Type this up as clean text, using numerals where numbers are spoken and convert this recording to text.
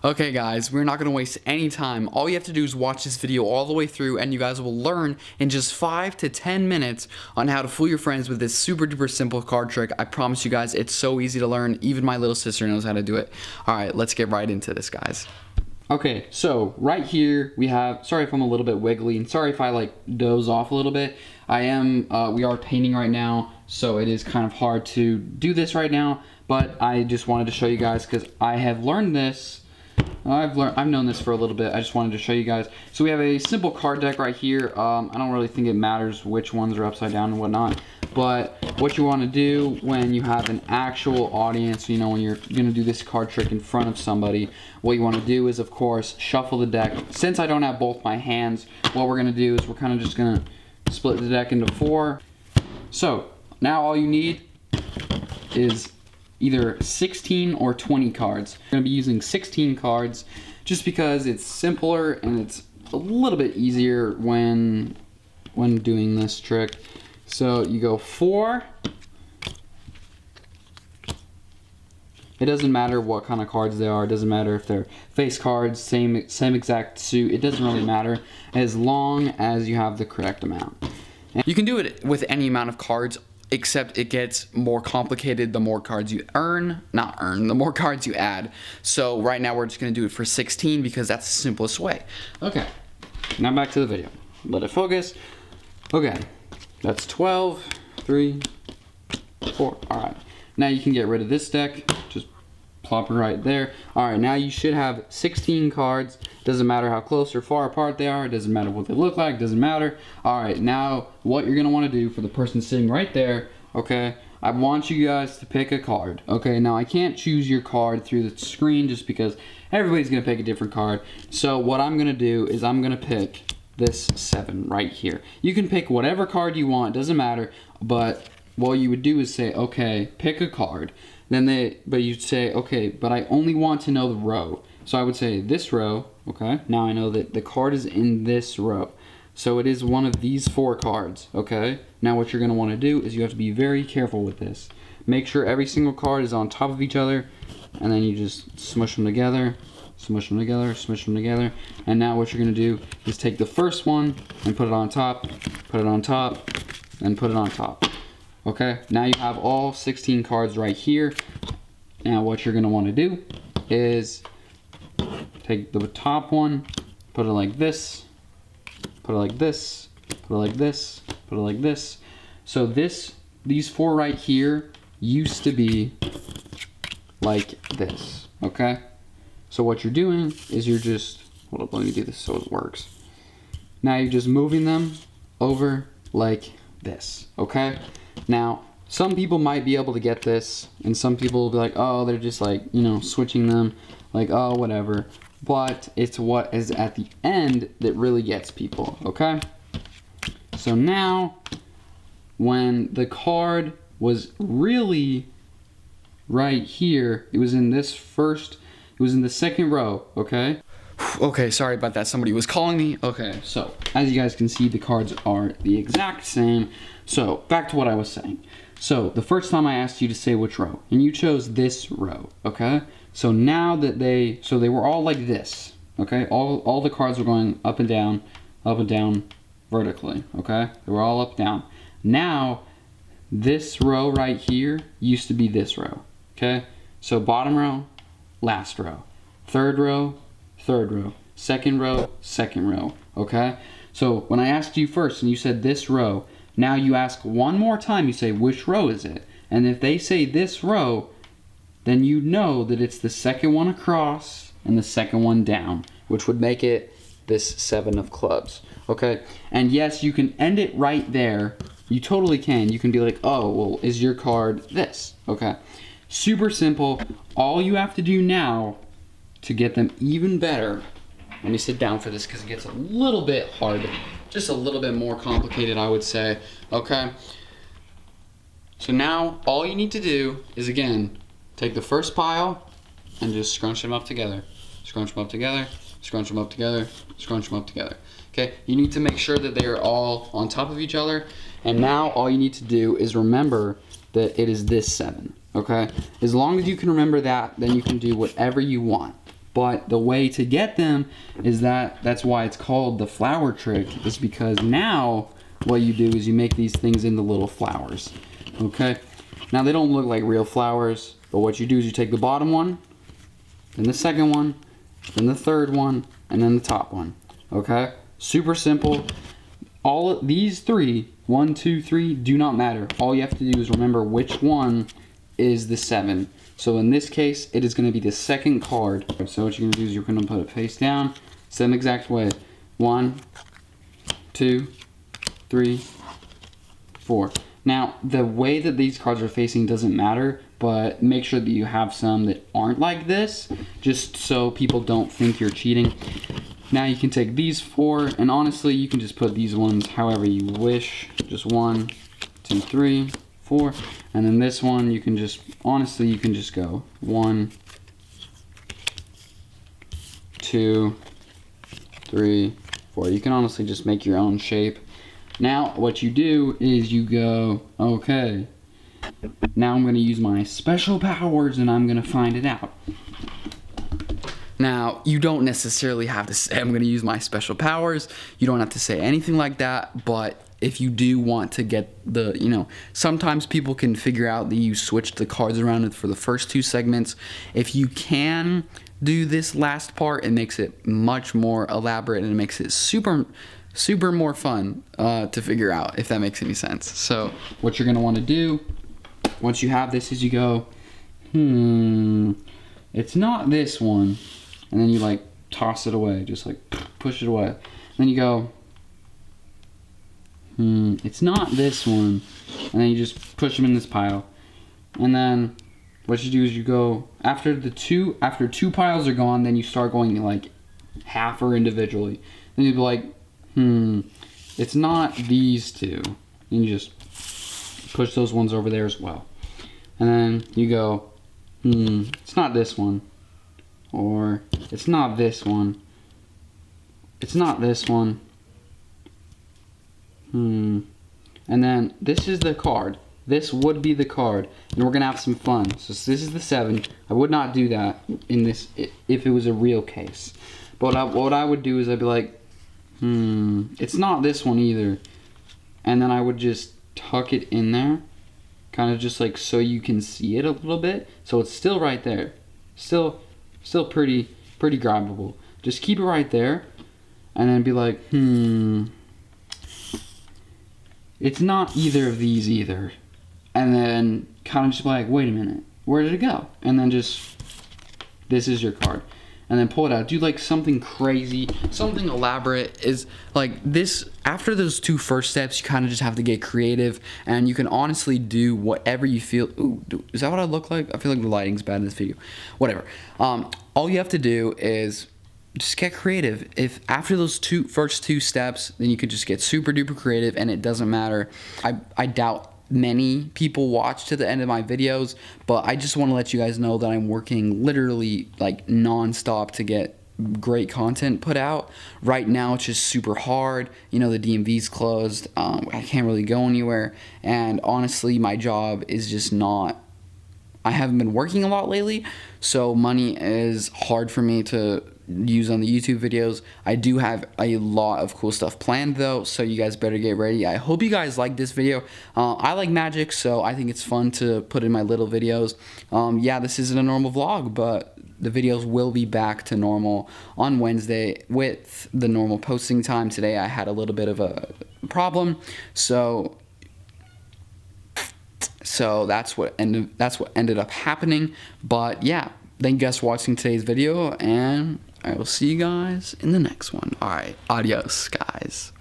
Okay guys, we're not going to waste any time. All you have to do is watch this video all the way through and you guys will learn in just 5 to 10 minutes on how to fool your friends with this super duper simple card trick. I promise you guys, it's so easy to learn. Even my little sister knows how to do it. Alright, let's get right into this, guys. Okay, so right here we have, sorry if I'm a little bit wiggly and sorry if I like doze off a little bit. We are painting right now, so it is kind of hard to do this right now, but I just wanted to show you guys because I have learned this. I've known this for a little bit. I just wanted to show you guys. So we have a simple card deck right here. I don't really think it matters which ones are upside down and whatnot. But what you want to do when you have an actual audience, you know, when you're going to do this card trick in front of somebody, what you want to do is, of course, shuffle the deck. Since I don't have both my hands, what we're going to do is we're kind of just going to split the deck into 4. So now all you need is either 16 or 20 cards. I'm going to be using 16 cards just because it's simpler and it's a little bit easier when doing this trick. So you go 4. It doesn't matter what kind of cards they are. It doesn't matter if they're face cards, same exact suit. It doesn't really matter as long as you have the correct amount. And you can do it with any amount of cards, except it gets more complicated the more cards you the more cards you add. So right now we're just gonna do it for 16 because that's the simplest way. Okay, now back to the video. Let it focus. Okay, that's 12, 3, 4, all right. Now you can get rid of this deck, just plop it right there. All right, now you should have 16 cards. Doesn't matter how close or far apart they are. It doesn't matter what they look like. Doesn't matter. All right, now what you're gonna want to do for the person sitting right there, okay, I want you guys to pick a card. Okay, now I can't choose your card through the screen just because everybody's gonna pick a different card. So what I'm gonna do is I'm gonna pick this 7 right here. You can pick whatever card you want. Doesn't matter. But what you would do is say, okay, pick a card. But you'd say, okay, but I only want to know the row. So I would say this row, okay? Now I know that the card is in this row. So it is one of these 4 cards, okay? Now what you're gonna wanna do is you have to be very careful with this. Make sure every single card is on top of each other, and then you just smush them together, smush them together, smush them together. And now what you're gonna do is take the first one and put it on top, put it on top, and put it on top. Okay, now you have all 16 cards right here. Now what you're gonna wanna do is take the top one, put it like this, put it like this, put it like this, put it like this. So these 4 right here used to be like this, okay? So what you're doing is you're just, hold up, let me do this so it works. Now you're just moving them over like this, okay? Now, some people might be able to get this, and some people will be like, oh, they're just like, you know, switching them, like, oh, whatever. But it's what is at the end that really gets people, okay? So now, when the card was really right here, it was in the second row, okay? Okay, sorry about that. Somebody was calling me. Okay, so as you guys can see, the cards are the exact same. So back to what I was saying. So the first time I asked you to say which row, and you chose this row, okay? So now that they were all like this, okay? All the cards were going up and down vertically, okay? They were all up, down. Now, this row right here used to be this row, okay? So bottom row, last row. Third row, second row, okay? So when I asked you first and you said this row, now you ask one more time, you say, which row is it? And if they say this row, then you know that it's the second one across and the second one down, which would make it this 7 of clubs, okay? And yes, you can end it right there. You totally can. You can be like, oh, well, is your card this, okay? Super simple. All you have to do now to get them even better, let me sit down for this because it gets a little bit hard, just a little bit more complicated, I would say, okay? So now all you need to do is, again, take the first pile and just scrunch them up together. Scrunch them up together, scrunch them up together, scrunch them up together. Okay, you need to make sure that they are all on top of each other. And now all you need to do is remember that it is this 7, okay? As long as you can remember that, then you can do whatever you want. But the way to get them is that's why it's called the flower trick, is because now what you do is you make these things into little flowers. Okay? Now they don't look like real flowers, but what you do is you take the bottom one, then the second one, then the third one, and then the top one. Okay? Super simple. All of these three, 1, 2, 3, do not matter. All you have to do is remember which one is the 7. So in this case, it is going to be the second card. So what you're going to do is you're going to put it face down, same exact way. 1, 2, 3, 4. Now, the way that these cards are facing doesn't matter, but make sure that you have some that aren't like this, just so people don't think you're cheating. Now you can take these 4, and honestly, you can just put these ones however you wish. Just 1, 2, 3, 4. And then this one, you can just, honestly, you can just go 1, 2, 3, 4. You can honestly just make your own shape. Now, what you do is you go, okay, now I'm going to use my special powers and I'm going to find it out. Now, you don't necessarily have to say, I'm going to use my special powers. You don't have to say anything like that, but if you do want to get the, sometimes people can figure out that you switched the cards around for the first 2 segments. If you can do this last part, it makes it much more elaborate and it makes it super more fun to figure out, if that makes any sense. So what you're going to want to do once you have this is you go, it's not this one. And then you like toss it away, just like push it away. And then you go, it's not this one. And then you just push them in this pile. And then what you do is you go, after 2 piles are gone, then you start going like half or individually. Then you'd be like, it's not these 2. And you just push those ones over there as well. And then you go, it's not this one. Or, it's not this one. It's not this one. And then, this is the card. This would be the card. And we're going to have some fun. So this is the 7. I would not do that in this, if it was a real case. But what I would do is I'd be like, it's not this one either. And then I would just tuck it in there. Kind of just like so you can see it a little bit. So it's still right there. Still pretty grabbable. Just keep it right there, and then be like, it's not either of these either. And then kind of just be like, wait a minute, where did it go? And then just, this is your card. And then pull it out. Do like something crazy, something elaborate. Is like this, after those 2 first steps, you kind of just have to get creative, and you can honestly do whatever you feel. Ooh, is that what I look like? I feel like the lighting's bad in this video. Whatever. All you have to do is just get creative. If after those first two steps, then you could just get super duper creative, and it doesn't matter. I doubt many people watch to the end of my videos, but I just want to let you guys know that I'm working literally like non-stop to get great content put out. Right now it's just super hard, the DMV's closed, I can't really go anywhere, and honestly my job is just not, I haven't been working a lot lately, so money is hard for me to use on the YouTube videos. I do have a lot of cool stuff planned though, so you guys better get ready. I hope you guys like this video. I like magic, so I think it's fun to put in my little videos. Yeah, this isn't a normal vlog, but the videos will be back to normal on Wednesday with the normal posting time. Today I had a little bit of a problem, so that's what ended up happening. But yeah, thank you guys for watching today's video, and I will see you guys in the next one. Alright, adios guys.